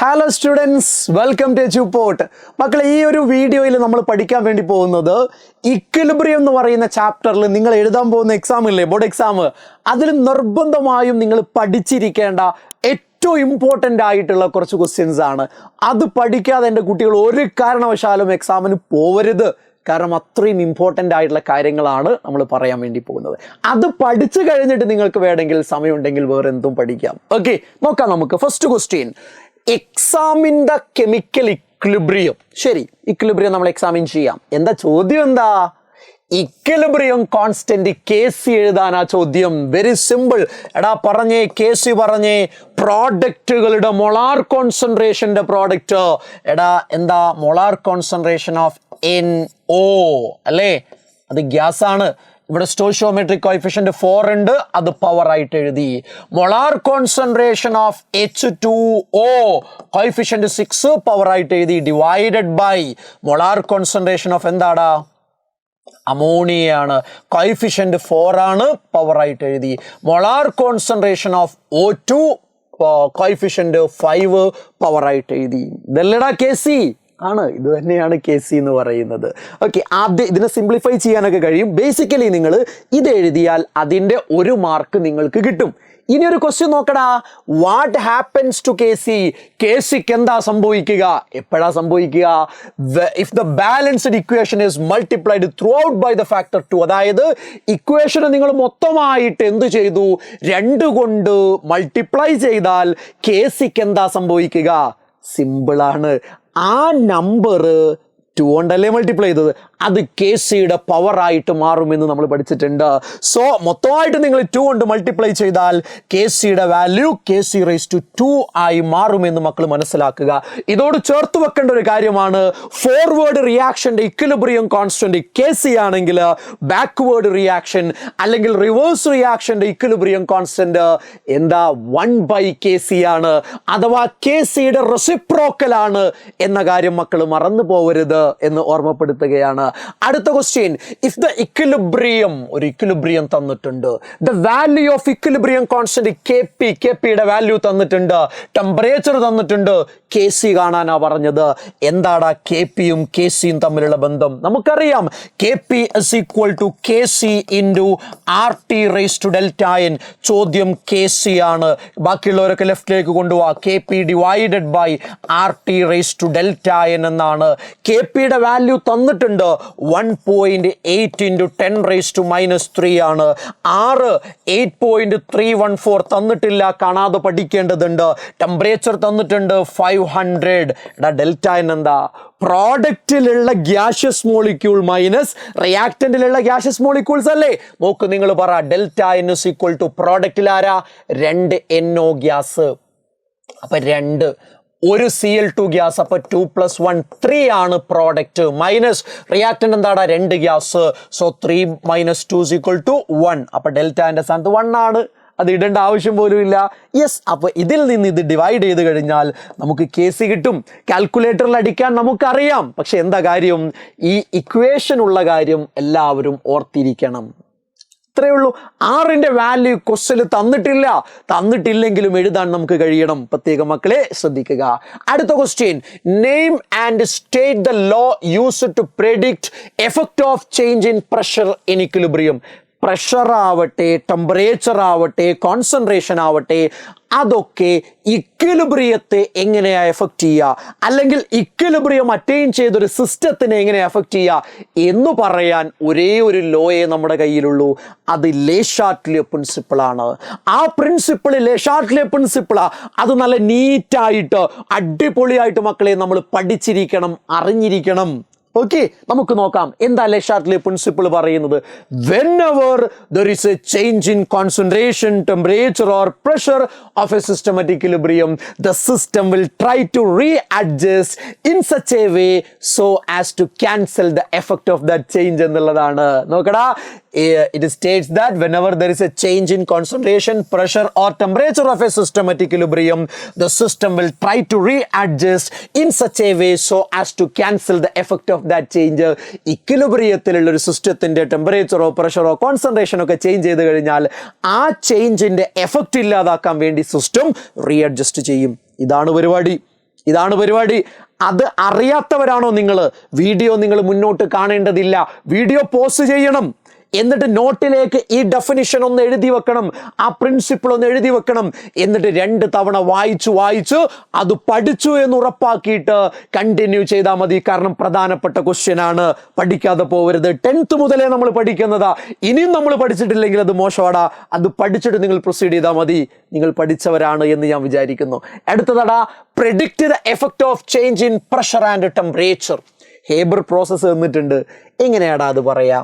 Hello students, welcome to Eduport. മക്കളെ, ഈ ഒരു വീഡിയോയിൽ നമ്മൾ പഠിക്കാൻ വേണ്ടി പോകുന്നത് ഇക്വിലിബ്രിയം എന്ന് പറയുന്ന ചാപ്റ്ററിൽ നിങ്ങൾ എഴുതാൻ പോകുന്ന എക്സാം ഇല്ലേ, ബോർഡ് എക്സാം, അതിൽ നിർബന്ധമായും നിങ്ങൾ പഠിച്ചിരിക്കേണ്ട ഏറ്റവും ഇമ്പോർട്ടൻ്റ് ആയിട്ടുള്ള കുറച്ച് ക്വസ്റ്റ്യൻസ് ആണ്. അത് പഠിക്കാതെ എൻ്റെ കുട്ടികൾ ഒരു കാരണവശാലും എക്സാമിന് പോവരുത്. കാരണം അത്രയും ഇമ്പോർട്ടൻ്റ് ആയിട്ടുള്ള കാര്യങ്ങളാണ് നമ്മൾ പറയാൻ വേണ്ടി പോകുന്നത്. അത് പഠിച്ചു കഴിഞ്ഞിട്ട് നിങ്ങൾക്ക് വേണമെങ്കിൽ സമയമുണ്ടെങ്കിൽ വേറെ എന്തും പഠിക്കാം. ഓക്കെ, നോക്കാം നമുക്ക്. First question, examine the chemical equilibrium. ശരി, ഇക്വിലിബ്രിയം നമ്മൾ എക്സാമിൻ ചെയ്യാം. എന്താ ചോദ്യം? എന്താ ഇക്വിലിബ്രിയം കോൺസ്റ്റന്റ് Kc എഴുതാനാ ചോദ്യം. Very simple. എടാ പറഞ്ഞേ, Kc പറഞ്ഞേ, പ്രോഡക്റ്റുകളുടെ മൊളാർ കോൺസെൻട്രേഷന്റെ പ്രോഡക്റ്റ്. എടാ എന്താ മൊളാർ കോൺസെൻട്രേഷൻ ഓഫ് NO അല്ലേ? അത് ഗ്യാസ് ആണ്. ഇവിടെ സ്റ്റോയിയോമെട്രിക് കോഎഫിഷ്യന്റ് 4 ഉണ്ട്, അത് പവർ ആയിട്ട് എഴുതി. Molar concentration of H2O coefficient 6 power ആയിട്ട് എഴുതി, divided by molar concentration of എന്താടാ, അമോണിയയാണ്, കോഎഫിഷ്യന്റ് 4 ആണ്, പവർ ആയിട്ട് എഴുതി. Molar concentration of O2 coefficient 5 power ആയിട്ട് എഴുതി. ഇതല്ലടാ Kc ആണ്, ഇത് തന്നെയാണ് Kc എന്ന് പറയുന്നത്. ഓക്കെ, ആദ്യം ഇതിനെ സിംപ്ലിഫൈ ചെയ്യാനൊക്കെ കഴിയും. ബേസിക്കലി നിങ്ങൾ ഇത് എഴുതിയാൽ അതിൻ്റെ 1 മാർക്ക് നിങ്ങൾക്ക് കിട്ടും. ഇനി ഒരു ക്വസ്റ്റ്യൻ നോക്കടാ, വാട്ട് ഹാപ്പൻസ് ടു Kc? Kcക്ക് എന്താ സംഭവിക്കുക? എപ്പോഴാ സംഭവിക്കുക? If the balanced equation is multiplied throughout by the factor 2. അതായത് ഇക്വേഷനെ നിങ്ങൾ മൊത്തമായിട്ട് എന്ത് ചെയ്തു? 2 കൊണ്ട് മൾട്ടിപ്ലൈ ചെയ്താൽ Kcക്ക് എന്താ സംഭവിക്കുക? സിമ്പിളാണ്. ആ നമ്പർ 2 കൊണ്ടല്ലേ മൾട്ടിപ്ലൈ ചെയ്തത്, അത് Kcയുടെ പവർ ആയിട്ട് മാറുമെന്ന് നമ്മൾ പഠിച്ചിട്ടുണ്ട്. സോ മൊത്തമായിട്ട് നിങ്ങൾ 2 കൊണ്ട് മൾട്ടിപ്ലൈ ചെയ്താൽ Kcയുടെ വാല്യൂ Kc റൈസ് ടു 2 ആയി മാറുമെന്ന് മക്കൾ മനസ്സിലാക്കുക. ഇതോട് ചേർത്ത് വെക്കേണ്ട ഒരു കാര്യമാണ്, ഫോർവേഡ് റിയാക്ഷന്റെ ഇക്വിലിബ്രിയം കോൺസ്റ്റന്റ് Kc ആണെങ്കിൽ ബാക്ക്വേർഡ് റിയാക്ഷൻ അല്ലെങ്കിൽ റിവേഴ്സ് റിയാക്ഷന്റെ ഇക്വിലിബ്രിയം കോൺസ്റ്റന്റ് എന്താ, 1/Kc ആണ്. അഥവാ Kcയുടെ റെസിപ്രോക്കൽ ആണ് എന്ന കാര്യം മക്കൾ മറന്നു പോകരുത് എന്ന് ഓർമ്മപ്പെടുത്തുകയാണ്. അടുത്ത ക്വസ്റ്റ്യൻ, ഇഫ് ദ ഇക്വിലിബ്രിയം, ഒരു ഇക്വിലിബ്രിയം തന്നിട്ടുണ്ട്, the value of equilibrium constant Kpയുടെ വാല്യൂ തന്നിട്ടുണ്ട്, ടെമ്പറേച്ചർ തന്നിട്ടുണ്ട്, Kc കാണാനാ പറഞ്ഞത്. എന്താടാ Kpയും Kcയും തമ്മിലുള്ള ബന്ധം? നമുക്കറിയാം, Kp is equal to Kc into RT raised to delta n. ചോദ്യം Kc ആണ്. ബാക്കിയുള്ളവരൊക്കെ ലെഫ്റ്റിലേക്ക് കൊണ്ടുപോവാ. Kp divided by RT raised to delta n എന്നാണ്. Kpയുടെ വാല്യൂ തന്നിട്ടുണ്ട്, 1.8 into 10 raised to -3 ആണ്. 8.314 തന്നിട്ടില്ല, കാണാതെ പഠിക്കേണ്ടതുണ്ട്. ടെമ്പറേച്ചർ തന്നിട്ടുണ്ട് 500. ഡെൽറ്റ എൻ എന്താ? പ്രോഡക്റ്റിലുള്ള ഗ്യാഷ്യസ് മോളിക്യൂൾ മൈനസ് റിയാക്ടന്റിലുള്ള ഗ്യാഷ്യസ് മോളിക്യൂൾസ് അല്ലേ? നോക്ക്, നിങ്ങൾ പറ, delta N is equal to പ്രോഡക്റ്റിൽ ആരാ? 2 NO ഗ്യാസ്. അപ്പൊ 2 ഒരു Cl2 ഗ്യാസ്, അപ്പൊ 2 + 1 3 ആണ് പ്രോഡക്റ്റ്, മൈനസ് റിയാക്ടന്റ് എന്താടാ, 2 ഗ്യാസ്. സോ 3 - 2 = 1. അപ്പൊ ഡെൽറ്റാന്റെ സ്ഥാനത്ത് 1 ആണ്. അത് ഇടേണ്ട ആവശ്യം പോലും ഇല്ല. യെസ്, അപ്പൊ ഇതിൽ നിന്ന് ഇത് ഡിവൈഡ് ചെയ്ത് കഴിഞ്ഞാൽ നമുക്ക് Kc കിട്ടും. കാൽക്കുലേറ്ററിൽ അടിക്കാൻ നമുക്കറിയാം. പക്ഷെ എന്താ കാര്യം, ഈ ഇക്വേഷൻ ഉള്ള കാര്യം എല്ലാവരും ഓർത്തിരിക്കണം. ഇത്രയേ ഉള്ളൂ. 6ന്റെ വാല്യൂ ക്വസ്റ്റ്യനിൽ തന്നിട്ടില്ലെങ്കിലും എഴുതാൻ നമുക്ക് കഴിയണം. പ്രത്യേകം മക്കളെ ശ്രദ്ധിക്കുക. അടുത്ത question, name and state the law used to predict effect of change in pressure in equilibrium. Pressure ആവട്ടെ, ടെമ്പറേച്ചർ ആവട്ടെ, കോൺസെൻട്രേഷൻ ആവട്ടെ, അതൊക്കെ ഇക്വിലിബ്രിയത്തെ എങ്ങനെയാ എഫക്റ്റ് ചെയ്യുക, അല്ലെങ്കിൽ ഇക്വിലിബ്രിയം അറ്റൈൻ ചെയ്തൊരു സിസ്റ്റത്തിനെ എങ്ങനെ എഫക്റ്റ് ചെയ്യുക എന്ന് പറയാൻ ഒരേ ഒരു ലോയെ നമ്മുടെ കയ്യിലുള്ളൂ. അത് ലെ ഷാർട്ട്ലിയ പ്രിൻസിപ്പിളാണ്. ആ പ്രിൻസിപ്പിൾ ലെ ഷാർട്ട്ലിയ പ്രിൻസിപ്പിളാ. അത് നല്ല നീറ്റായിട്ട് അടിപൊളിയായിട്ട് മക്കളെ നമ്മൾ പഠിച്ചിരിക്കണം, അറിഞ്ഞിരിക്കണം. ഓക്കെ, നമുക്ക് നോക്കാം എന്താ ലെ ഷാർട്ട്ലിയ പ്രിൻസിപ്പിൾ പറയുന്നത്. Whenever there is a change in concentration, temperature or pressure of a system at equilibrium, the system will try to readjust in such a way so as to cancel the effect of that change എന്നുള്ളതാണ്. നോക്കടാ, it states that whenever there is a change in concentration, pressure or temperature of a system at equilibrium, the system will try to readjust in such a way so as to cancel the effect of that change. ഇക്വിലിബ്രിയത്തിലുള്ള ഒരു സിസ്റ്റത്തിന്റെ ടെമ്പറേച്ചറോ പ്രഷറോ കോൺസെൻട്രേഷനോ ഒക്കെ change ചെയ്ത് കഴിഞ്ഞാൽ ആ ചേഞ്ചിന്റെ effect ഇല്ലാതാക്കാൻ വേണ്ടി system റീഅഡ്ജസ്റ്റ് ചെയ്യും. ഇതാണ് പരിപാടി. ഇതാണ് പരിപാടി. അത് അറിയാത്തവരാണോ നിങ്ങൾ? വീഡിയോ നിങ്ങൾ മുന്നോട്ട് കാണേണ്ടതില്ല. വീഡിയോ പോസ്റ്റ് ചെയ്യണം, എന്നിട്ട് നോട്ടിലേക്ക് ഈ ഡെഫിനിഷൻ ഒന്ന് എഴുതി വെക്കണം, ആ പ്രിൻസിപ്പിൾ ഒന്ന് എഴുതി വെക്കണം. എന്നിട്ട് 2 തവണ വായിച്ചു അത് പഠിച്ചു എന്ന് ഉറപ്പാക്കിയിട്ട് കണ്ടിന്യൂ ചെയ്താൽ മതി. കാരണം പ്രധാനപ്പെട്ട ക്വസ്റ്റ്യൻ ആണ്, പഠിക്കാതെ പോകരുത്. 10th മുതലേ നമ്മൾ പഠിക്കുന്നതാ. ഇനിയും നമ്മൾ പഠിച്ചിട്ടില്ലെങ്കിൽ അത് മോശമാടാ. അത് പഠിച്ചിട്ട് നിങ്ങൾ പ്രൊസീഡ് ചെയ്താൽ മതി. നിങ്ങൾ പഠിച്ചവരാണ് എന്ന് ഞാൻ വിചാരിക്കുന്നു. അടുത്തതാടാ, predict the effect of change in pressure and temperature. Haber process തന്നിട്ടുണ്ട്. എങ്ങനെയാടാ അത് പറയാ?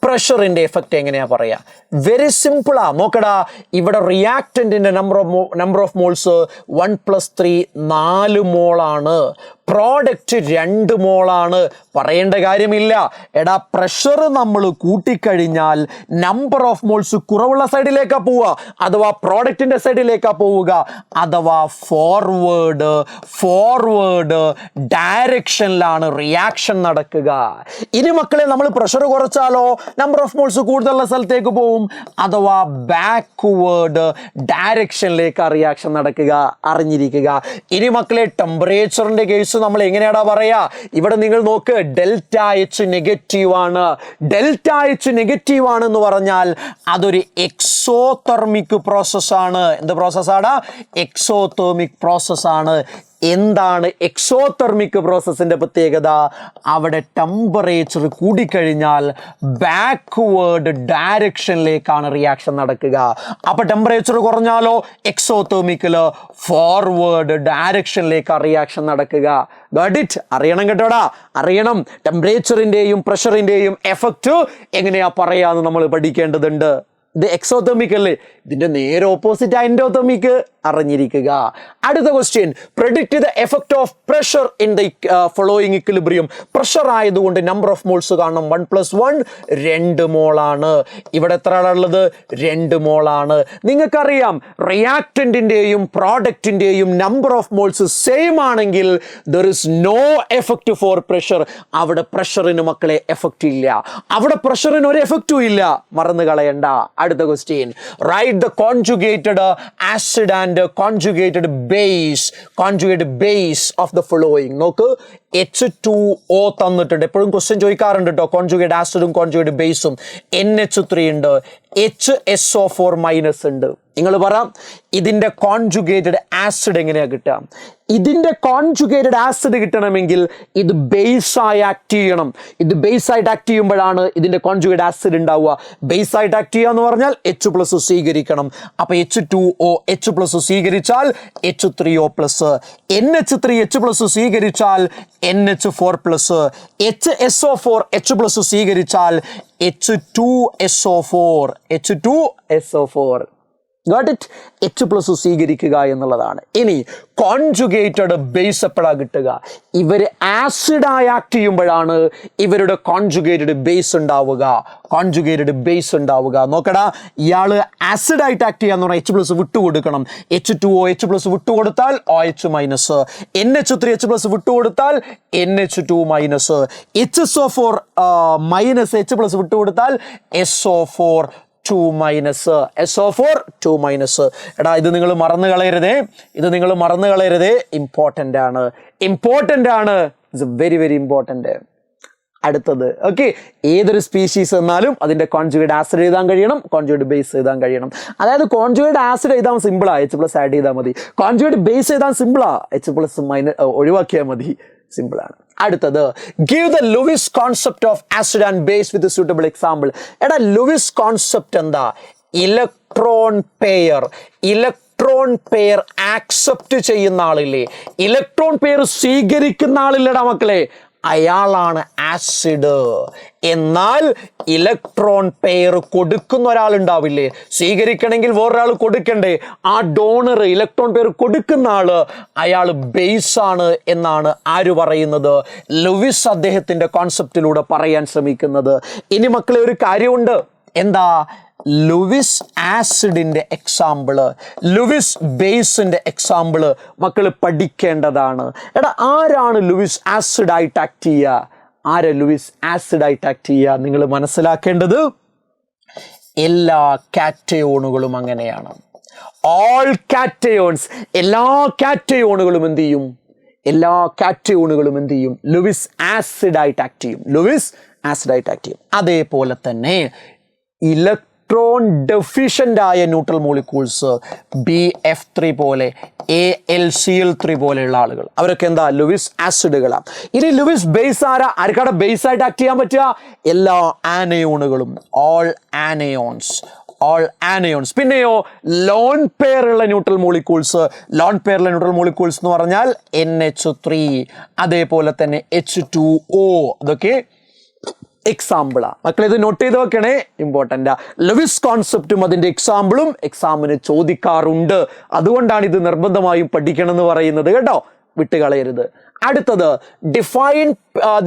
പ്രഷറിന്റെ എഫക്റ്റ് എങ്ങനെയാ പറയാ? വെരി സിമ്പിളാ. നോക്കടാ, ഇവിടെ റിയാക്റ്റന്റിന്റെ നമ്പർ ഓഫ് മോൾസ് 1+3 4 മോളാണ്. പ്രോഡക്റ്റ് 2 മോളാണ്. പറയേണ്ട കാര്യമില്ല. എടാ, പ്രഷർ നമ്മൾ കൂട്ടിക്കഴിഞ്ഞാൽ നമ്പർ ഓഫ് മോൾസ് കുറവുള്ള സൈഡിലേക്കാ പോവുക, അഥവാ പ്രോഡക്റ്റിന്റെ സൈഡിലേക്കാ പോവുക, അഥവാ ഫോർവേഡ് ഡയറക്ഷനിലാണ് റിയാക്ഷൻ നടക്കുക. ഇനി മക്കളെ, നമ്മൾ പ്രഷർ കുറച്ചാലോ നമ്പർ ഓഫ് മോൾസ് കൂടുതലുള്ള സ്ഥലത്തേക്ക് പോവും, അഥവാ ബാക്ക്വേർഡ് ഡയറക്ഷനിലേക്ക് റിയാക്ഷൻ നടക്കുക. അറിഞ്ഞിരിക്കുക. ഇനി മക്കളെ, ടെമ്പറേച്ചറിന്റെ കേസ് നമ്മൾ എങ്ങനെയാടാ പറയാ? ഇവിടെ നിങ്ങൾ നോക്ക്, ΔH നെഗറ്റീവ് ആണ്. ΔH നെഗറ്റീവ് ആണെന്ന് പറഞ്ഞാൽ അതൊരു എക്സോതെർമിക് പ്രോസസ്സാണ്. എന്ത് പ്രോസസ്സാണ്? എക്സോതെർമിക് പ്രോസസ്സാണ്. എന്താണ് എക്സോതെർമിക് പ്രോസസ്സിന്റെ പ്രത്യേകത? അവിടെ ടെമ്പറേച്ചർ കൂടിക്കഴിഞ്ഞാൽ ബാക്ക്വേർഡ് ഡയറക്ഷനിലേക്കാണ് റിയാക്ഷൻ നടക്കുക. അപ്പൊ ടെമ്പറേച്ചർ കുറഞ്ഞാലോ എക്സോതെർമിക്കില് ഫോർവേഡ് ഡയറക്ഷനിലേക്കാണ് റിയാക്ഷൻ നടക്കുക. Got it? അറിയണം കേട്ടോടാ, അറിയണം. ടെമ്പറേച്ചറിന്റെയും പ്രഷറിന്റെയും എഫക്റ്റ് എങ്ങനെയാ പറയാന്ന് നമ്മൾ പഠിക്കേണ്ടതുണ്ട്. ഇത് എക്സോതെർമിക് അല്ലേ? ഇതിന്റെ നേരെ ഓപ്പോസിറ്റ് എൻഡോതെർമിക്. അറിഞ്ഞിരിക്കുക. അടുത്ത question, predict the effect of pressure in the following equilibrium. Pressure ആയതുകൊണ്ട് നമ്പർ ഓഫ് മോൾസ് കാണണം. 1+1 2 മോളാണ്. ഇവിടെ എത്ര ആളുള്ളത്? 2 മോളാണ്. നിങ്ങൾക്കറിയാം, റിയാക്റ്റന്റിന്റെയും പ്രോഡക്റ്റിന്റെയും നമ്പർ ഓഫ് മോൾസ് സെയിം ആണെങ്കിൽ there is no effect for pressure. അവിടെ പ്രഷറിന് മക്കളെ എഫക്റ്റ് ഇല്ല. അവിടെ പ്രഷറിന് ഒരു എഫക്റ്റും ഇല്ല. മറന്നു കളയണ്ട. അടുത്ത question, write the conjugated acid and conjugated base of the following. നോക്ക്, H2O തന്നിട്ടുണ്ട്. എപ്പോഴും ക്വസ്റ്റ്യൻ ചോദിക്കാറുണ്ട് കേട്ടോ, കോൺജുഗേറ്റ് ആസിഡും കോൺജുഗേറ്റ് ബേസും. NH3 ഉണ്ട്, HSO4- ഉണ്ട്. നിങ്ങൾ പറ, ഇതിന്റെ കോൺജുഗേറ്റഡ് ആസിഡ് എങ്ങനെയാ കിട്ടുക? ഇതിന്റെ കോൺജുഗേറ്റഡ് ആസിഡ് കിട്ടണമെങ്കിൽ ഇത് ബേസായി ആക്ട് ചെയ്യണം. ഇത് ബേസായിട്ട് ആക്ട് ചെയ്യുമ്പോഴാണ് ഇതിന്റെ കോൺജുഗേറ്റ് ആസിഡ് ഉണ്ടാവുക. ബേസായിട്ട് ആക്ട് ചെയ്യുക എന്ന് പറഞ്ഞാൽ H+ സ്വീകരിക്കണം. അപ്പൊ H2O H+ സ്വീകരിച്ചാൽ H3O+, NH3 H+ സ്വീകരിച്ചാൽ NH4+, HSO4 H+ സ്വീകരിച്ചാൽ H2SO4. Got it? H+ സ്വീകരിക്കുക എന്നുള്ളതാണ്. ഇനി കോൺജുഗേറ്റഡ് ബേസ് എപ്പോഴാണ് കിട്ടുക? ഇവർ ആസിഡായി ആക്ട് ചെയ്യുമ്പോഴാണ് ഇവരുടെ കോൺജുഗേറ്റഡ് ബേസ് ഉണ്ടാവുക. നോക്കടാ, ഇയാള് ആസിഡായിട്ട് ആക്ട് ചെയ്യാന്ന് പറഞ്ഞാൽ H+ വിട്ടുകൊടുക്കണം. H2O H+ വിട്ടുകൊടുത്താൽ OH-, NH3 H+ വിട്ടുകൊടുത്താൽ NH2-, HSO4 H+ വിട്ടുകൊടുത്താൽ SO4-. എടാ, ഇത് നിങ്ങൾ മറന്നു കളയരുതേ. ഇമ്പോർട്ടൻ്റ് ആണ്. It's very very important. അടുത്തത്, ഓക്കെ, ഏതൊരു സ്പീഷീസ് എന്നാലും അതിന്റെ കോൺജുഗേറ്റ് ആസിഡ് എഴുതാൻ കഴിയണം, കോൺജുഗേറ്റ് ബേസ് എഴുതാൻ കഴിയണം. അതായത് കോൺജുഗേറ്റ് ആസിഡ് എഴുതാൻ സിമ്പിളാ, H+ ആഡ് ചെയ്താൽ മതി. കോൺജുഗേറ്റ് ബേസ് എഴുതാൻ സിമ്പിളാ, H+ ഒഴിവാക്കിയാൽ മതി. സിമ്പിൾ ആണ്. അടുത്തത്, give the Luis concept of acid and base with suitable example. എടാ, ലൂയിസ് കോൺസെപ്റ്റ് എന്താ? ഇലക്ട്രോൺ പെയർ ആക്സെപ്റ്റ് ചെയ്യുന്ന ആളില്ലേ, ഇലക്ട്രോൺ പെയർ സ്വീകരിക്കുന്ന ആളില്ലടാ മക്കളെ, അയാളാണ് ആസിഡ്. എന്നാൽ ഇലക്ട്രോൺ പെയർ കൊടുക്കുന്ന ഒരാളുണ്ടാവില്ലേ, സ്വീകരിക്കണമെങ്കിൽ വേറൊരാൾ കൊടുക്കണ്ടേ, ആ ഡോണർ ഇലക്ട്രോൺ പെയർ കൊടുക്കുന്ന ആള്, അയാൾ ബേസ് ആണ് എന്നാണ് ആര് പറയുന്നത്? ലൂയിസ് അദ്ദേഹത്തിന്റെ കോൺസെപ്റ്റിലൂടെ പറയാൻ ശ്രമിക്കുന്നത്. ഇനി മക്കളെ ഒരു കാര്യമുണ്ട്, എന്താ? ലൂയിസ് ആസിഡിന്റെ എക്സാമ്പിള്, ലൂയിസ് ബേസിന്റെ എക്സാമ്പിള് മക്കൾ പഠിക്കേണ്ടതാണ്. എടാ, ആരാണ് ലൂയിസ് ആസിഡായിട്ട് ആക്ട് ചെയ്യുക? നിങ്ങൾ മനസ്സിലാക്കേണ്ടത് എല്ലാ കാറ്റയോണുകളും അങ്ങനെയാണ്. ഓൾ കാറ്റയോൺസ്, എല്ലാ കാറ്റയോണുകളും എന്ത് ചെയ്യും? എല്ലാ കാറ്റയോണുകളും എന്ത് ചെയ്യും? ലൂയിസ് ആസിഡായിട്ട് ആക്ട് ചെയ്യും. ലൂയിസ് ആസിഡായിട്ട് ആക്ട് ചെയ്യും. അതേപോലെ തന്നെ ഇലക്ട്രോൺ ഡെഫിഷ്യൻ്റ് ആയ ന്യൂട്രൽ മോളിക്യൂൾസ് BF3 പോലെ AlCl3 പോലെയുള്ള ആളുകൾ, അവരൊക്കെ എന്താ? ലൂയിസ് ആസിഡുകളാണ്. ഇനി ലൂയിസ് ബേസ് ആർക്കാണ് ബേസ് ആയിട്ട് ആക്ട് ചെയ്യാൻ പറ്റുക? എല്ലാ ആനയോണുകളും, ഓൾ ആനയോൺസ്. പിന്നെയോ ലോൺ പെയർ ഉള്ള ന്യൂട്രൽ മോളിക്യൂൾസ്. ലോൺ പെയറുള്ള ന്യൂട്രൽ മോളിക്യൂൾസ് എന്ന് പറഞ്ഞാൽ NH3, അതേപോലെ തന്നെ H2O. അതൊക്കെ എക്സാമ്പിളാ. മക്കളെ ഇത് നോട്ട് ചെയ്ത് വെക്കണേ, ഇമ്പോർട്ടൻ്റാ. ലൂയിസ് കോൺസെപ്റ്റും അതിൻ്റെ എക്സാമ്പിളും എക്സാമിന് ചോദിക്കാറുണ്ട്. അതുകൊണ്ടാണ് ഇത് നിർബന്ധമായും പഠിക്കണം എന്ന് പറയുന്നത് കേട്ടോ, വിട്ടുകളയരുത്. അടുത്തത് define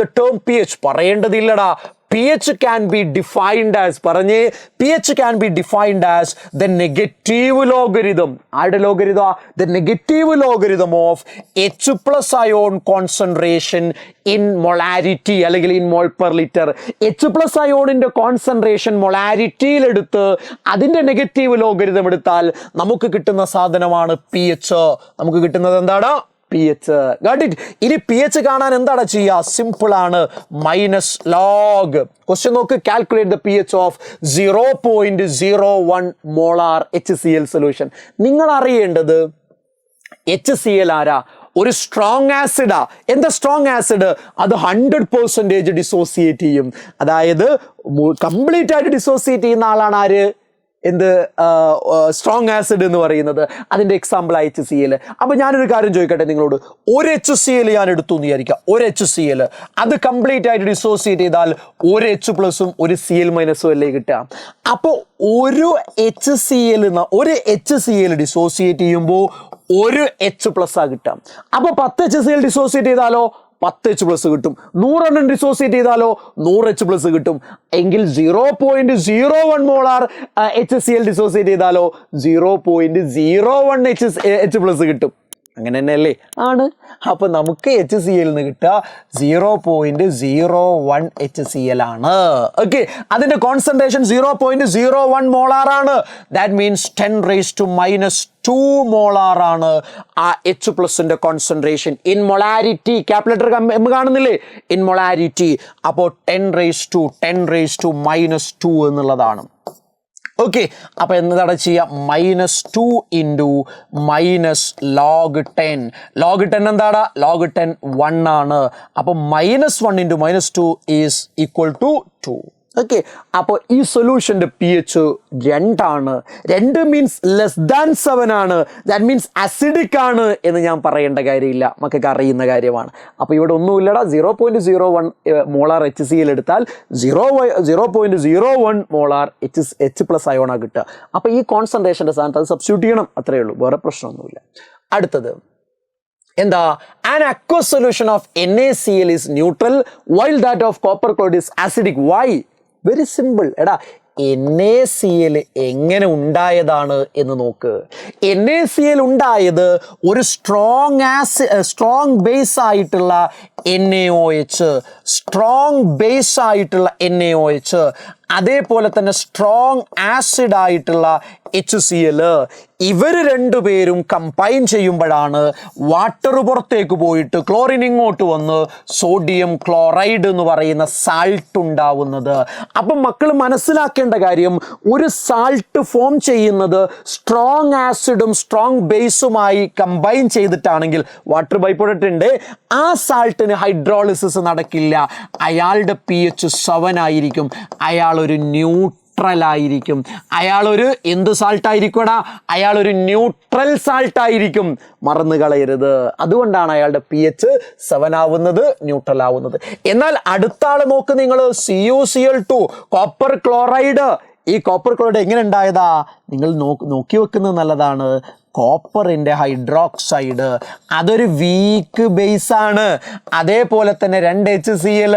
the term pH. പറയേണ്ടതില്ലടാ. pH can be defined as, പറഞ്ഞേ, pH can be defined as the negative logarithm. ആരുടെ logarithm? The negative logarithm of H plus ion concentration in molarity അല്ലെങ്കിൽ in mol per liter. H plus ioniന്റെ concentration മൊളാരിറ്റിയിൽ എടുത്ത് അതിൻ്റെ negative logarithm എടുത്താൽ നമുക്ക് കിട്ടുന്ന സാധനമാണ് pH. നമുക്ക് കിട്ടുന്നത് എന്താണ്? pH. Got it? ഇനി pH കാണാൻ എന്താണ് ചെയ്യുക? സിമ്പിൾ ആണ്, മൈനസ് ലോഗ്. ക്വസ്റ്റ്യൻ നോക്ക്, calculate the pH of 0.01 molar HCl solution. നിങ്ങൾ അറിയേണ്ടത് HCl ആരാ? ഒരു സ്ട്രോങ് ആസിഡാ. എന്താ സ്ട്രോങ് ആസിഡ്? അത് 100% ഡിസോസിയേറ്റ് ചെയ്യും. അതായത് കംപ്ലീറ്റ് ആയിട്ട് ഡിസോസിയേറ്റ് ചെയ്യുന്ന ആളാണ് ആര്? എന്ത്? സ്ട്രോങ് ആസിഡ് എന്ന് പറയുന്നത്. അതിൻ്റെ എക്സാമ്പിൾ HCl. അപ്പോൾ ഞാനൊരു കാര്യം ചോദിക്കട്ടെ നിങ്ങളോട്. ഒരു HCl ഞാൻ എടുത്തു എന്ന് വിചാരിക്കാം. ഒരു HCl അത് കംപ്ലീറ്റ് ആയിട്ട് ഡിസോസിയേറ്റ് ചെയ്താൽ ഒരു H+ ഒരു Cl- അല്ലേ കിട്ടുക? അപ്പോൾ ഒരു HCl ഡിസോസിയേറ്റ് ചെയ്യുമ്പോൾ ഒരു H+ കിട്ടാം. അപ്പോൾ 10 HCl ഡിസോസിയേറ്റ് ചെയ്താലോ 10 H+ കിട്ടും. 100 ഡിസോസിയേറ്റ് ചെയ്താലോ 100 H+ കിട്ടും. എങ്കിൽ 0.01 മോളാർ HCl ഡിസോസിയേറ്റ് ചെയ്താലോ 0.01 H+ കിട്ടും. അങ്ങനെ തന്നെയല്ലേ? ആണ്. അപ്പൊ നമുക്ക് HCl കിട്ടുക 0.01 HCl ആണ്. ഓക്കെ, അതിന്റെ കോൺസെൻട്രേഷൻ 0.01 മോളാർ ആണ്. ദാറ്റ് മീൻസ് 10⁻⁻² മോളാർ ആണ് ആ H+ന്റെ concentration in molarity. Capital M കാണുന്നില്ലേ? In molarity. അപ്പോൾ 10⁻⁻² എന്നുള്ളതാണ്. ഓക്കെ, അപ്പോൾ എന്താണ് ചെയ്യുക? -2 ഇൻറ്റു -log10. log10 എന്താണ്? log10 1 ആണ്. അപ്പോൾ -1 into -2 is equal to 2. Okay, അപ്പോൾ ഈ സൊല്യൂഷൻ്റെ pH 2 ആണ്. 2 മീൻസ് <7 ആണ്. ദാറ്റ് മീൻസ് അസിഡിക് ആണ് എന്ന് ഞാൻ പറയേണ്ട കാര്യമില്ല, മക്കൾക്ക് അറിയുന്ന കാര്യമാണ്. അപ്പോൾ ഇവിടെ ഒന്നുമില്ലടാ. 0.01 മോളാർ HCl എടുത്താൽ 0.01 മോളാർ H+ അയോണാണ് കിട്ടുക. അപ്പോൾ ഈ കോൺസെൻട്രേഷൻ്റെ സ്ഥാനത്ത് അത് സബ്സ്റ്റിറ്റ്യൂട്ട് ചെയ്യണം, അത്രയേ ഉള്ളൂ, വേറെ പ്രശ്നമൊന്നുമില്ല. അടുത്തത് എന്താ? An aqueous solution of NaCl is neutral while that of copper chloride is acidic. Why? Very simple. എടാ, NaCl എങ്ങനെ ഉണ്ടായതാണ് എന്ന് നോക്ക്. NaCl ഉണ്ടായത് ഒരു സ്ട്രോങ് ബേസ് ആയിട്ടുള്ള NaOH, സ്ട്രോങ് ബേസ് ആയിട്ടുള്ള NaOH, അതേപോലെ തന്നെ സ്ട്രോങ് ആസിഡ് ആയിട്ടുള്ള HCl. ഇവർ രണ്ടുപേരും കമ്പൈൻ ചെയ്യുമ്പോഴാണ് വാട്ടർ പുറത്തേക്ക് പോയിട്ട് ക്ലോറിൻ ഇങ്ങോട്ട് വന്ന് സോഡിയം ക്ലോറൈഡ് എന്ന് പറയുന്ന സാൾട്ട് ഉണ്ടാവുന്നത്. അപ്പം മക്കൾ മനസ്സിലാക്കേണ്ട കാര്യം, ഒരു സാൾട്ട് ഫോം ചെയ്യുന്നത് സ്ട്രോങ് ആസിഡും സ്ട്രോങ് ബേസുമായി കമ്പൈൻ ചെയ്തിട്ടാണെങ്കിൽ വാട്ടർ ബൈ പ്രൊഡക്റ്റ് ഉണ്ട്. ആ സാൾട്ടിന് ഹൈഡ്രോളിസിസ് നടക്കില്ല. അയാളുടെ pH 7 ആയിരിക്കും. അയാൾ ഒരു ന്യൂട്രൽ ആയിരിക്കും. അയാളൊരു എന്ത് സാൾട്ടായിരിക്കുമെടാ? അയാളൊരു ന്യൂട്രൽ സാൾട്ടായിരിക്കും. മറന്നു കളയരുത്. അതുകൊണ്ടാണ് അയാളുടെ pH 7 ആവുന്നത്, ന്യൂട്രൽ ആവുന്നത്. എന്നാൽ അടുത്ത ആൾ നോക്ക് നിങ്ങൾ, CuCl2, കോപ്പർ ക്ലോറൈഡ്. ഈ കോപ്പർ ക്ലോറൈഡ് എങ്ങനെ ഉണ്ടായതാ? നിങ്ങൾ നോക്കി വെക്കുന്നത് നല്ലതാണ്. കോപ്പറിൻ്റെ ഹൈഡ്രോക്സൈഡ് അതൊരു വീക്ക് ബേസ് ആണ്. അതേപോലെ തന്നെ 2 HCl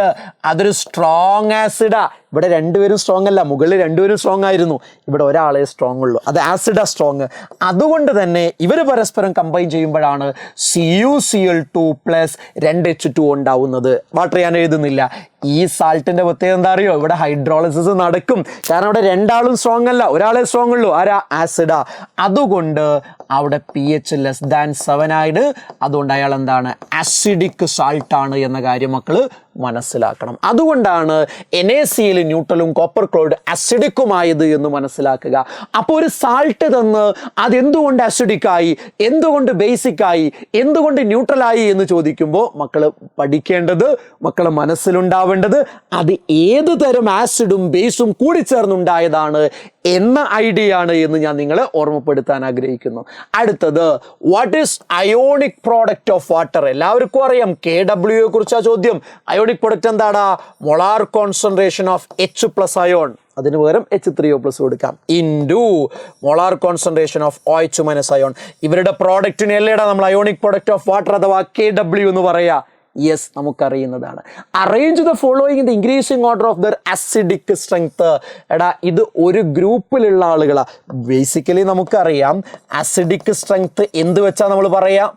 അതൊരു സ്ട്രോങ് ആസിഡാ. ഇവിടെ രണ്ടുപേരും സ്ട്രോങ് അല്ല, മുകളിൽ രണ്ടുപേരും സ്ട്രോങ് ആയിരുന്നു, ഇവിടെ ഒരാളെ സ്ട്രോങ് ഉള്ളൂ, അത് ആസിഡാ സ്ട്രോങ്. അതുകൊണ്ട് തന്നെ ഇവർ പരസ്പരം കമ്പൈൻ ചെയ്യുമ്പോഴാണ് CuCl2 പ്ലസ് 2H2 ഉണ്ടാവുന്നത്. വാട്ടർ ഞാൻ എഴുതുന്നില്ല. ഈ സാൾട്ടിന്റെ പ്രത്യേകത എന്താ അറിയോ? ഇവിടെ ഹൈഡ്രോളിസിസ് നടക്കും, കാരണം ഇവിടെ രണ്ടാളും സ്ട്രോങ് അല്ല, ഒരാളെ സ്ട്രോങ് ഉള്ളൂ, ആരാ? ആസിഡാ. അതുകൊണ്ട് അവിടെ pH <7 ആയിട്ട്, അതുകൊണ്ട് അയാൾ എന്താണ്? ആസിഡിക് സാൾട്ടാണ് എന്ന കാര്യം മക്കൾ മനസ്സിലാക്കണം. അതുകൊണ്ടാണ് NaCl ന്യൂട്രലും കോപ്പർ ക്ലോറൈഡ് അസിഡിക്കുമായത് എന്ന് മനസ്സിലാക്കുക. അപ്പോൾ ഒരു സാൾട്ട് തന്ന് അതെന്തുകൊണ്ട് അസിഡിക്കായി, എന്തുകൊണ്ട് ബേസിക്കായി, എന്തുകൊണ്ട് ന്യൂട്രലായി എന്ന് ചോദിക്കുമ്പോൾ മക്കൾ പഠിക്കേണ്ടത്, മക്കൾ മനസ്സിലുണ്ടാവേണ്ടത് അത് ഏത് തരം ആസിഡും ബേസും കൂടിച്ചേർന്നുണ്ടായതാണ് എന്ന ഐഡിയ ആണ് എന്ന് ഞാൻ നിങ്ങളെ ഓർമ്മപ്പെടുത്താൻ ആഗ്രഹിക്കുന്നു. അടുത്തത്, what is ionic product of water? എല്ലാവർക്കും അറിയാം, KW കുറിച്ചാണ് ചോദ്യം. അയോണിക് പ്രോഡക്റ്റ് എന്താടാ? Molar concentration of H+ ion, അതിന് പകരം H3O+ കൊടുക്കാം, into molar concentration of OH- ion. ഇവരുടെ പ്രോഡക്റ്റിന് അല്ലേടാ നമ്മൾ അയോണിക് പ്രോഡക്റ്റ് ഓഫ് വാട്ടർ അഥവാ KW എന്ന് പറയാ. യെസ്, നമുക്കറിയുന്നതാണ്. Arrange the following in the increasing order of the acidic strength. എടാ, ഇത് ഒരു ഗ്രൂപ്പിലുള്ള ആളുകളാ. ബേസിക്കലി നമുക്കറിയാം അസിഡിക് സ്ട്രെങ്ത് എന്ത് വെച്ചാ നമ്മൾ പറയാ?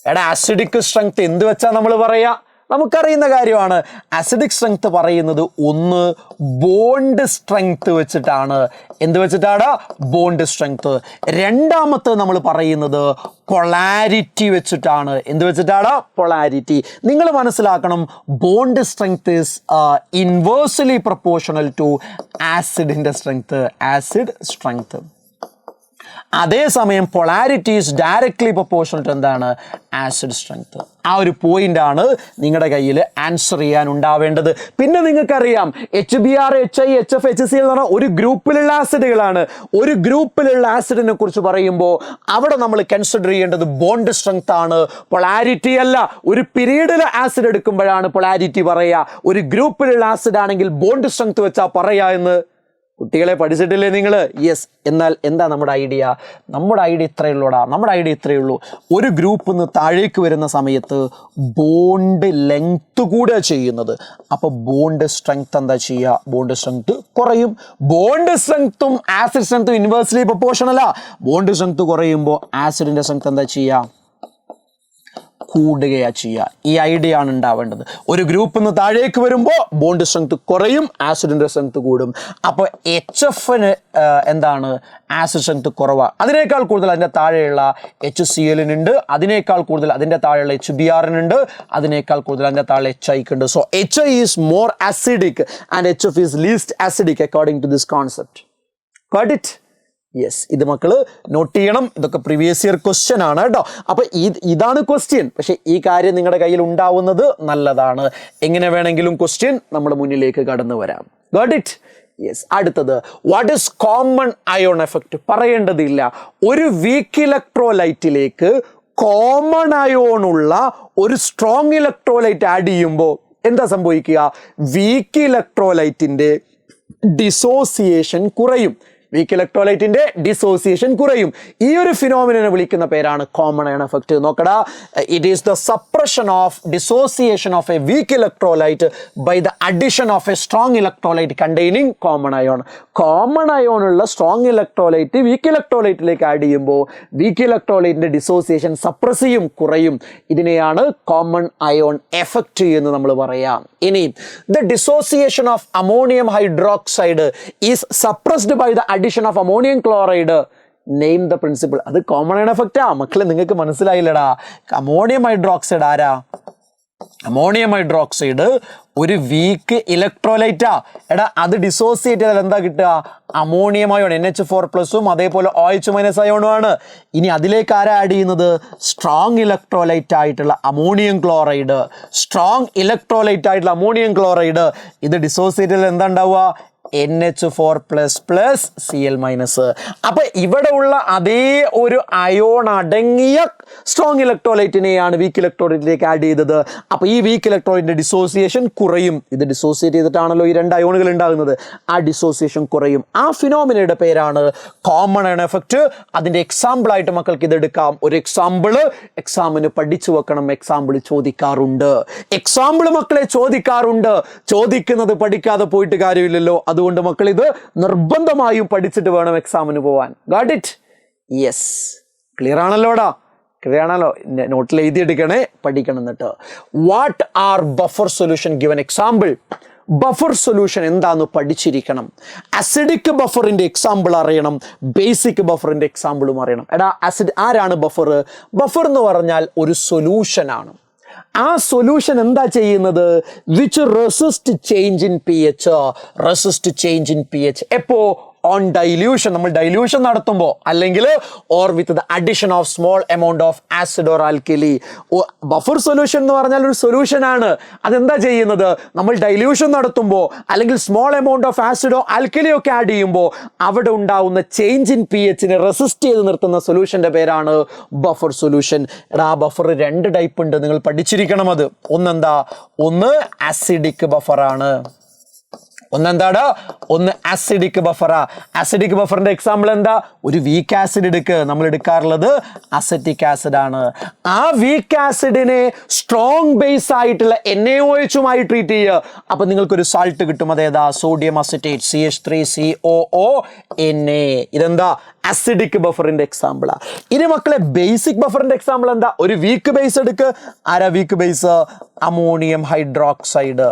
എടാ, അസിഡിക് സ്ട്രെങ്ത് എന്ത് വെച്ചാ നമ്മൾ പറയാ? നമുക്കറിയുന്ന കാര്യമാണ്. അസിഡിക് സ്ട്രെങ്ത് പറയുന്നത് ഒന്ന് ബോണ്ട് സ്ട്രെങ്ത് വെച്ചിട്ടാണ്. എന്ത് വെച്ചിട്ടാണ്? Bond strength. രണ്ടാമത്തെ നമ്മൾ പറയുന്നത് പൊളാരിറ്റി വെച്ചിട്ടാണ്. എന്ത് വെച്ചിട്ടാണ്? പൊളാരിറ്റി. നിങ്ങൾ മനസ്സിലാക്കണം, bond strength is inversely proportional to ആസിഡിന്റെ സ്ട്രെങ്ത്, ആസിഡ് സ്ട്രെങ്ത്. അതേസമയം polarity is directly proportional to എന്താണ്? Acid strength. ആ ഒരു പോയിന്റ് ആണ് നിങ്ങളുടെ കയ്യിൽ ആൻസർ ചെയ്യാൻ ഉണ്ടാവേണ്ടത്. പിന്നെ നിങ്ങൾക്കറിയാം HBr, HI, HF, HCl എന്ന് പറഞ്ഞാൽ ഒരു ഗ്രൂപ്പിലുള്ള ആസിഡുകളാണ്. ഒരു ഗ്രൂപ്പിലുള്ള ആസിഡിനെ കുറിച്ച് പറയുമ്പോൾ അവിടെ നമ്മൾ കൺസിഡർ ചെയ്യേണ്ടത് ബോണ്ട് സ്ട്രെങ്ത് ആണ്, പൊളാരിറ്റി അല്ല. ഒരു പീരീഡിൽ ആസിഡ് എടുക്കുമ്പോഴാണ് പൊളാരിറ്റി പറയുക. ഒരു ഗ്രൂപ്പിലുള്ള ആസിഡ് ആണെങ്കിൽ ബോണ്ട് സ്ട്രെങ്ത് വെച്ചാൽ പറയാ എന്ന് കുട്ടികളെ പഠിച്ചിട്ടില്ലേ നിങ്ങൾ? യെസ്. എന്നാൽ എന്താ നമ്മുടെ ഐഡിയ? നമ്മുടെ ഐഡിയ ഇത്രയേ ഉള്ളൂടാ. നമ്മുടെ ഐഡിയ ഇത്രയേ ഉള്ളൂ, ഒരു ഗ്രൂപ്പിൽ നിന്ന് താഴേക്ക് വരുന്ന സമയത്ത് ബോണ്ട് ലെങ്ത് കൂടെ ചെയ്യുന്നത്. അപ്പോൾ ബോണ്ട് സ്ട്രെങ്ത് എന്താ ചെയ്യുക? ബോണ്ട് സ്ട്രെങ്ത് കുറയും. ബോണ്ട് സ്ട്രെങ്ത്തും ആസിഡ് സ്ട്രെങ്ത്തും ഇൻവേഴ്സ്ലി പ്രൊപ്പോർഷണൽ അല്ല. ബോണ്ട് സ്ട്രെങ്ത് കുറയുമ്പോൾ ആസിഡിന്റെ സ്ട്രെങ്ത് എന്താ ചെയ്യുക? കൂടുകയാ ചെയ്യുക. ഈ ഐഡിയ ആണ് ഉണ്ടാവേണ്ടത്. ഒരു ഗ്രൂപ്പിൽ നിന്ന് താഴേക്ക് വരുമ്പോൾ ബോണ്ട് സ്ട്രെങ്ത് കുറയും, ആസിഡിന്റെ സ്ട്രെങ്ത് കൂടും. അപ്പോൾ HFന് എന്താണ്? ആസിഡ് സ്ട്രെങ്ത് കുറവാണ്. അതിനേക്കാൾ കൂടുതൽ അതിൻ്റെ താഴെയുള്ള HClനുണ്ട്, അതിനേക്കാൾ കൂടുതൽ അതിൻ്റെ താഴെയുള്ള HBrനുണ്ട്, അതിനേക്കാൾ കൂടുതൽ അതിൻ്റെ താഴെ HIക്കുണ്ട്. So HI is more acidic and HF is least acidic according to this concept. Got it? Yes, ഇത് മക്കൾ നോട്ട് ചെയ്യണം. ഇതൊക്കെ പ്രീവിയസ് ഇയർ ക്വസ്റ്റ്യൻ ആണ് കേട്ടോ. അപ്പോൾ ഇതാണ് ക്വസ്റ്റ്യൻ. പക്ഷേ ഈ കാര്യം നിങ്ങളുടെ കയ്യിൽ ഉണ്ടാവുന്നത് നല്ലതാണ്. എങ്ങനെ വേണമെങ്കിലും ക്വസ്റ്റ്യൻ നമ്മുടെ മുന്നിലേക്ക് കടന്നു വരാം. Got it? യെസ്. അടുത്തത്, what is common ion effect? പറയേണ്ടതില്ല. ഒരു വീക്ക് ഇലക്ട്രോലൈറ്റിലേക്ക് കോമൺ അയോൺ ഉള്ള ഒരു സ്ട്രോങ് ഇലക്ട്രോലൈറ്റ് ആഡ് ചെയ്യുമ്പോൾ എന്താ സംഭവിക്കുക? വീക്ക് ഇലക്ട്രോലൈറ്റിന്റെ ഡിസോസിയേഷൻ കുറയും. വീക്ക് ഇലക്ട്രോലൈറ്റിന്റെ ഡിസോസിയേഷൻ കുറയും. ഈ ഒരു ഫിനോമിനെ വിളിക്കുന്ന പേരാണ് കോമൺ അയോൺ എഫക്റ്റ്. നോക്കടാ, it is the suppression of dissociation of a weak electrolyte by the addition of a strong electrolyte containing common ion. Common ion ഉള്ള സ്ട്രോങ് ഇലക്ട്രോലൈറ്റ് വീക്ക് ഇലക്ട്രോലൈറ്റിലേക്ക് ആഡ് ചെയ്യുമ്പോൾ വീക്ക് ഇലക്ട്രോലൈറ്റിന്റെ ഡിസോസിയേഷൻ സപ്രസ് ചെയ്യും, കുറയും. ഇതിനെയാണ് common ion effect എന്ന് നമ്മൾ പറയാം. ഇനി, the dissociation of ammonium hydroxide is suppressed by the addition of ammonium chloride. Name the principle. അത് കോമൺ അയോൺ എഫക്റ്റാ മക്കളെ. നിങ്ങൾക്ക് മനസ്സിലായില്ലടാ. അമോണിയം ഹൈഡ്രോക്സൈഡ് ആരാ? അമോണിയം ഹൈഡ്രോക്സൈഡ് ഒരു വീക്ക് ഇലക്ട്രോലൈറ്റാ. എടാ, അത് ഡിസോസിയേറ്റ് ചെയ്താൽ എന്താ കിട്ടുക? അമോണിയം അയോൺ NH4+ഉം അതേപോലെ OH- അയോണുമാണ്. ഇനി അതിലേക്ക് ആരാ ആഡ് ചെയ്യുന്നത്? സ്ട്രോങ് ഇലക്ട്രോലൈറ്റ് ആയിട്ടുള്ള അമോണിയം ക്ലോറൈഡ്. സ്ട്രോങ് ഇലക്ട്രോലൈറ്റ് ആയിട്ടുള്ള അമോണിയം ക്ലോറൈഡ് ഇത് ഡിസോസിയേറ്റ് ചെയ്താൽ എന്താ ഉണ്ടാവുക? NH4++Cl-. അപ്പൊ ഇവിടെ ഉള്ള അതേ ഒരു അയോൺ അടങ്ങിയ സ്ട്രോങ് ഇലക്ട്രോലൈറ്റിനെയാണ് വീക്ക് ഇലക്ട്രോലൈറ്റിലേക്ക് ആഡ് ചെയ്തത്. അപ്പൊ ഈ വീക്ക് ഇലക്ട്രോലൈറ്റിന്റെ ഡിസോസിയേഷൻ കുറയും. ഇത് ഡിസോസിയേറ്റ് ചെയ്തിട്ടാണല്ലോ ഈ 2 അയോണുകൾ ഉണ്ടാകുന്നത്. ആ ഡിസോസിയേഷൻ കുറയും. ആ ഫിനോമിനയുടെ പേരാണ് കോമൺ അയൺ എഫക്റ്റ്. അതിന്റെ എക്സാമ്പിൾ ആയിട്ട് മക്കൾക്ക് ഇത് എടുക്കാം. ഒരു എക്സാമിന് പഠിച്ചു വെക്കണം. എക്സാമ്പിൾ ചോദിക്കാറുണ്ട്. മക്കളെ ചോദിക്കാറുണ്ട്. ചോദിക്കുന്നത് പഠിക്കാതെ പോയിട്ട് കാര്യമില്ലല്ലോ. അതുകൊണ്ട് മക്കൾ ഇത് നിർബന്ധമായും പഠിച്ചിട്ട് വേണം എക്സാമിന് പോവാൻ. Got it? യെസ്, ക്ലിയർ ആണല്ലോടാ? ക്ലിയർ ആണല്ലോ? നോട്ടിൽ എഴുതിയെടുക്കണേ, പഠിക്കണം. എന്നിട്ട് what are buffer solution given example. Buffer solution എന്താന്ന് പഠിച്ചിരിക്കണം. അസിഡിക് ബഫറിന്റെ എക്സാമ്പിൾ അറിയണം, ബേസിക് ബഫറിന്റെ എക്സാമ്പിളും അറിയണം. എടാ ആരാണ് ബഫർ? ബഫർ എന്ന് പറഞ്ഞാൽ ഒരു സൊല്യൂഷൻ ആണ്. ആ സൊല്യൂഷൻ എന്താ ചെയ്യുന്നത്? Which resist change in pH. എപ്പോ? On dilution. നമ്മൾ ഡൈല്യൂഷൻ നടത്തുമ്പോൾ, അല്ലെങ്കിൽ or with the addition of small amount of acid or alkali. Buffer solution എന്ന് പറഞ്ഞാൽ ഒരു സൊല്യൂഷൻ ആണ്. അതെന്താ ചെയ്യുന്നത്? നമ്മൾ ഡൈല്യൂഷൻ നടത്തുമ്പോൾ, അല്ലെങ്കിൽ സ്മോൾ എമൗണ്ട് ഓഫ് ആസിഡോ ആൽക്കലിയോ ഒക്കെ ആഡ് ചെയ്യുമ്പോൾ അവിടെ ഉണ്ടാവുന്ന ചേഞ്ച് ഇൻ pHനെ റെസിസ്റ്റ് ചെയ്ത് നിർത്തുന്ന സൊല്യൂഷന്റെ പേരാണ് ബഫർ സൊല്യൂഷൻ. എടാ, ബഫർ 2 ടൈപ്പ് ഉണ്ട്, നിങ്ങൾ പഠിച്ചിരിക്കണം. അത് ഒന്ന് അസിഡിക് ബഫറാണ്. ഒന്ന് ആസിഡിക് ബഫറാ. ആസിഡിക് ബഫറിന്റെ എക്സാമ്പിൾ എന്താ? ഒരു വീക്ക് ആസിഡ് എടുക്ക്. നമ്മൾ എടുക്കാറുള്ളത് അസറ്റിക് ആസിഡ് ആണ്. ആ വീക്ക് ആസിഡിനെ സ്ട്രോങ് ബേസ് ആയിട്ടുള്ള NaOH ട്രീറ്റ് ചെയ്യുക. അപ്പൊ നിങ്ങൾക്കൊരു സാൾട്ട് കിട്ടും. അതേതാ? Sodium acetate, CH3COONA. ഇതെന്താ? അസിഡിക് ബഫറിന്റെ എക്സാമ്പിളാ. ഇനി മക്കളെ, ബേസിക് ബഫറിന്റെ എക്സാമ്പിൾ എന്താ? ഒരു വീക്ക് ബേസ് എടുക്ക്. ആരാ വീക്ക് ബേസ്? Ammonium hydroxide.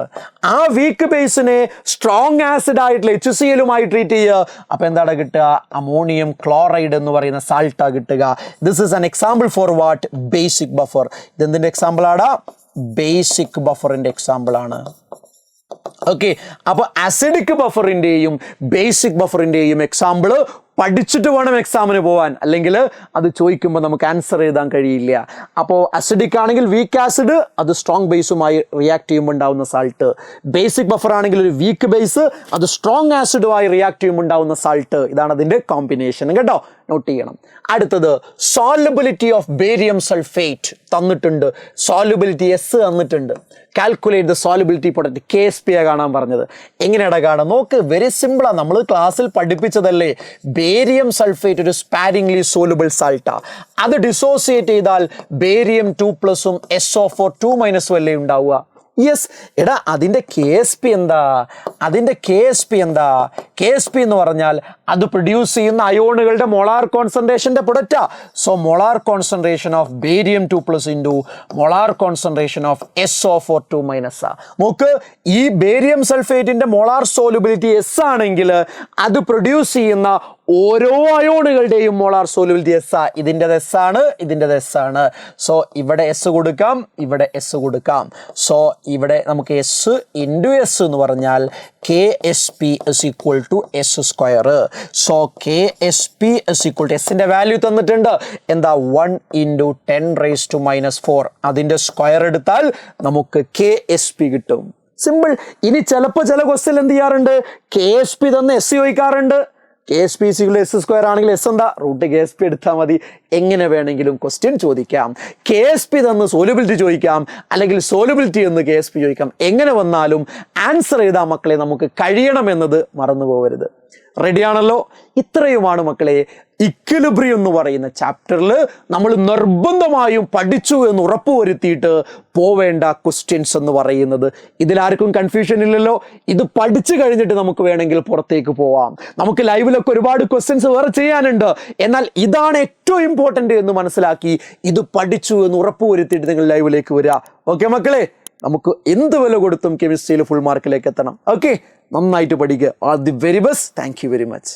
ആ വീക്ക് ബേസിനെ സ്ട്രോങ് ആസിഡ് ആയിട്ടുള്ള HCl ട്രീറ്റ് ചെയ്യുക. അപ്പൊ എന്താണ് കിട്ടുക? അമോണിയം ക്ലോറൈഡ് എന്ന് പറയുന്ന സാൾട്ടാ കിട്ടുക. This is an example for what? Basic buffer. ഇതെന്തിന്റെ എക്സാമ്പിൾ ആടാ? ബേസിക് ബഫറിന്റെ എക്സാമ്പിൾ ആണ്. ഓക്കെ, അപ്പൊ അസിഡിക് ബഫറിന്റെയും ബേസിക് ബഫറിന്റെയും എക്സാമ്പിൾ പഠിച്ചിട്ട് വേണം എക്സാമിന് പോവാൻ. അല്ലെങ്കിൽ അത് ചോദിക്കുമ്പോൾ നമുക്ക് ആൻസർ എഴുതാൻ കഴിയില്ല. അപ്പോൾ അസിഡിക് ആണെങ്കിൽ വീക്ക് ആസിഡ്, അത് സ്ട്രോങ് ബേസുമായി റിയാക്ട് ചെയ്യുമ്പോൾ ഉണ്ടാവുന്ന സാൾട്ട്. ബേസിക് ബഫർ ആണെങ്കിൽ ഒരു വീക്ക് ബേസ്, അത് സ്ട്രോങ് ആസിഡുമായി റിയാക്ട് ചെയ്യുമ്പോൾ ഉണ്ടാവുന്ന സാൾട്ട്. ഇതാണ് അതിന്റെ കോമ്പിനേഷൻ. കേട്ടോ, നോട്ട് ചെയ്യണം. അടുത്തത് സോലബിലിറ്റി ഓഫ് ബേരിയം സൾഫേറ്റ് തന്നിട്ടുണ്ട്. സോലബിലിറ്റി S തന്നിട്ടുണ്ട്. Calculate the solubility product. KSP കാണാൻ പറഞ്ഞത്. എങ്ങനെയാണ് കാണാൻ? നോക്ക്, വെരി സിമ്പിളാ. നമ്മൾ ക്ലാസ്സിൽ പഠിപ്പിച്ചതല്ലേ. ബേരിയം സൾഫേറ്റ് ഒരു സ്പാരിംഗ്ലി സോലുബിൾ സാൾട്ടാ. അത് ഡിസോസിയേറ്റ് ചെയ്താൽ ബേരിയം 2+ഉം SO4 2- അല്ലേ ഉണ്ടാവുക? യെസ്. എടാ, അതിൻ്റെ KSP എന്താ? KSP എന്ന് പറഞ്ഞാൽ അത് പ്രൊഡ്യൂസ് ചെയ്യുന്ന അയോണുകളുടെ മൊളാർ കോൺസെൻട്രേഷന്റെ പ്രൊഡക്റ്റാ. So molar concentration of barium 2+ into molar concentration of SO4 2-. നോക്ക്, ഈ ബേരിയം സൾഫേറ്റിന്റെ മൊളാർ സോലുബിലിറ്റി S ആണെങ്കിൽ അത് പ്രൊഡ്യൂസ് ചെയ്യുന്ന ഓരോ അയോണുകളുടെയും മോളാർ സോലുബിലിറ്റി S. ഇതിൻ്റെ S ആണ്. സോ ഇവിടെ S കൊടുക്കാം, ഇവിടെ S കൊടുക്കാം. സോ ഇവിടെ നമുക്ക് S ഇൻറ്റു S എന്ന് പറഞ്ഞാൽ KSP is equal to S². So KSP is equal to Sന്റെ വാല്യൂ തന്നിട്ടുണ്ട്. എന്താ? 1 × 10⁻⁻⁴. അതിൻ്റെ സ്ക്വയർ എടുത്താൽ നമുക്ക് KSP കിട്ടും. സിമ്പിൾ. ഇനി ചിലപ്പോൾ ചില ക്വസ്റ്റ്യൻ എന്ത് ചെയ്യാറുണ്ട്? KSP തന്ന് S ചോദിക്കാറുണ്ട്. KSP S² ആണെങ്കിൽ S എന്താ? √KSP എടുത്താൽ മതി. എങ്ങനെ വേണമെങ്കിലും ക്വസ്റ്റ്യൻ ചോദിക്കാം. KSP തന്ന് സോലുബിലിറ്റി ചോദിക്കാം, അല്ലെങ്കിൽ സോലുബിലിറ്റി എന്ന് KSP ചോദിക്കാം. എങ്ങനെ വന്നാലും ആൻസർ എഴുതാൻ മക്കളെ നമുക്ക് കഴിയണമെന്നത് മറന്നു പോകരുത്. റെഡിയാണല്ലോ? ഇത്രയുമാണ് മക്കളെ ഇക്വിലിബ്രിയം എന്ന് പറയുന്ന ചാപ്റ്ററിൽ നമ്മൾ നിർബന്ധമായും പഠിച്ചു എന്ന് ഉറപ്പുവരുത്തിയിട്ട് പോവേണ്ട ക്വസ്റ്റ്യൻസ് എന്ന് പറയുന്നത്. ഇതിലാർക്കും കൺഫ്യൂഷൻ ഇല്ലല്ലോ? ഇത് പഠിച്ചു കഴിഞ്ഞിട്ട് നമുക്ക് വേണമെങ്കിൽ പുറത്തേക്ക് പോവാം. നമുക്ക് ലൈവിലൊക്കെ ഒരുപാട് ക്വസ്റ്റ്യൻസ് വേറെ ചെയ്യാനുണ്ട്. എന്നാൽ ഇതാണ് ഏറ്റവും ഇമ്പോർട്ടൻ്റ് എന്ന് മനസ്സിലാക്കി ഇത് പഠിച്ചു എന്ന് ഉറപ്പുവരുത്തിയിട്ട് നിങ്ങൾ ലൈവിലേക്ക് വരിക. ഓക്കെ മക്കളെ, നമുക്ക് എന്ത് വില കൊടുത്തും കെമിസ്ട്രിയിൽ ഫുൾ മാർക്കിലേക്ക് എത്തണം. ഓക്കെ, നന്നായിട്ട് പഠിക്കുക. All the very best. Thank you very much.